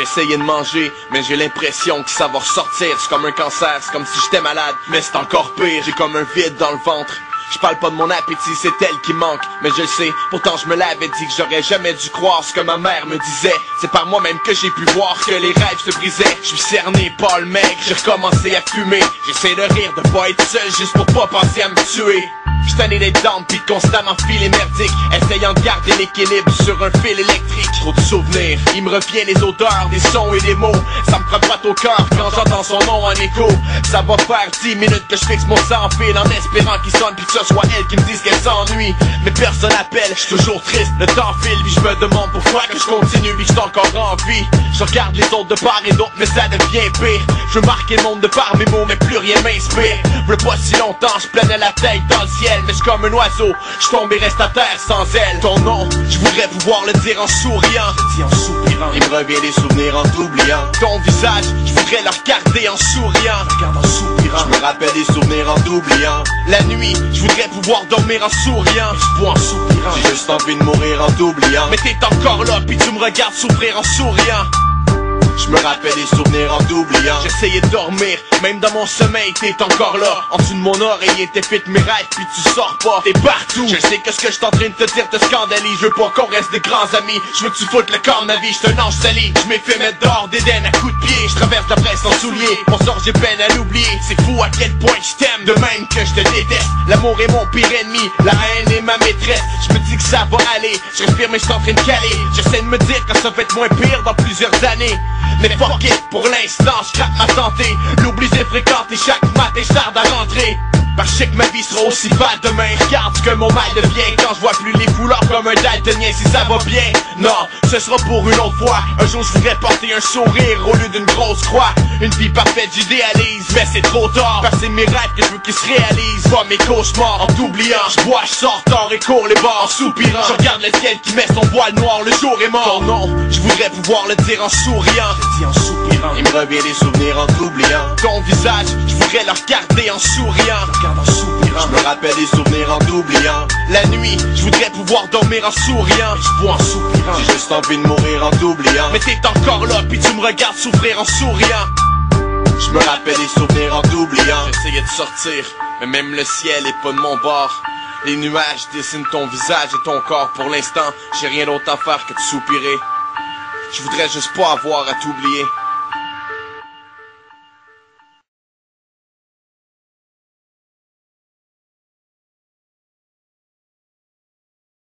J'essayais de manger, mais j'ai l'impression que ça va ressortir. C'est comme un cancer, c'est comme si j'étais malade, mais c'est encore pire. J'ai comme un vide dans le ventre. Je parle pas de mon appétit, c'est elle qui manque. Mais je le sais, pourtant je me l'avais dit que j'aurais jamais dû croire ce que ma mère me disait. C'est par moi-même que j'ai pu voir que les rêves se brisaient. Je suis cerné, pas le mec, j'ai recommencé à fumer. J'essaie de rire, de pas être seul, juste pour pas penser à me tuer. J'suis tanné d'être down pis constamment filer merdique, essayant de garder l'équilibre sur un fil électrique. Trop de souvenirs, il me revient les odeurs, des sons et des mots. Ça me frappe pas au cœur quand j'entends son nom en écho. Ça va faire 10 minutes que je fixe mon sans-fil en espérant qu'il sonne pis que ce soit elle qui me dise qu'elle s'ennuie. Mais personne appelle, j'suis toujours triste, le temps file pis je me demande pourquoi que je continue pis que j'suis encore en vie. Je regarde les autres de part et d'autre mais ça devient pire. Je veux marquer le monde de par mes mots mais plus rien m'inspire. Veux pas si longtemps, je planais la tête dans le ciel. Mais j'suis comme un oiseau, j'tombe et reste à terre sans aile. Ton nom, je voudrais pouvoir le dire en souriant. Je dis en soupirant, il me revient des souvenirs en t'oubliant. Ton visage, je voudrais le regarder en souriant. Regarde en soupirant, je me rappelle des souvenirs en t'oubliant. La nuit, je voudrais pouvoir dormir en souriant. Je bois en soupirant, j'ai juste envie de mourir en t'oubliant. Mais t'es encore là, puis tu me regardes souffrir en souriant. Je me rappelle des souvenirs en t'oubliant. J'essayais de dormir, même dans mon sommeil t'es encore là. En dessous de mon oreiller t'effites mes rêves puis tu sors pas. T'es partout, je sais que ce que je suis en train de te dire te scandalise. Je veux pas qu'on reste des grands amis, je veux que tu foutes le corps de ma vie. J'suis un ange sali, je m'ai fait mettre dehors d'Éden à coups de pied. Je traverse la presse en souliers, mon sort j'ai peine à l'oublier. C'est fou à quel point je t'aime, de même que je te déteste. L'amour est mon pire ennemi, la haine est ma maîtresse. Je me dis que ça va aller, je respire mais je suis en train de caler. J'essaie de me dire que ça va être moins pire dans plusieurs années. Mais fuck it, pour l'instant j'craque ma santé. L'oubli c'est fréquenté chaque matin, j'tarde à rentrer. Parce que je sais que ma vie sera aussi bad demain. Regarde ce que mon mal devient quand je vois plus les couleurs comme un daltonien. Si ça va bien, non, ce sera pour une autre fois. Un jour je voudrais porter un sourire au lieu d'une grosse croix. Une vie parfaite j'idéalise, mais c'est trop tard. Parce que c'est mes rêves que je veux qu'ils se réalisent, pas mes cauchemars. En t'oubliant, je bois, je sors tard et cours les bars en soupirant. Je regarde le ciel qui met son voile noir, le jour est mort. Ton nom, je voudrais pouvoir le dire en souriant. Je dis en soupirant, il me revient des souvenirs en t'oubliant. Ton visage, je voudrais le regarder en souriant. En soupirant, je me rappelle des souvenirs en t'oubliant. La nuit, je voudrais pouvoir dormir en souriant. Je bois en soupirant, j'ai juste envie de mourir en t'oubliant. Mais t'es encore là, puis tu me regardes souffrir en souriant. Je me rappelle des souvenirs en t'oubliant. J'essayais de sortir, mais même le ciel est pas de mon bord. Les nuages dessinent ton visage et ton corps. Pour l'instant, j'ai rien d'autre à faire que de soupirer. Je voudrais juste pas avoir à t'oublier.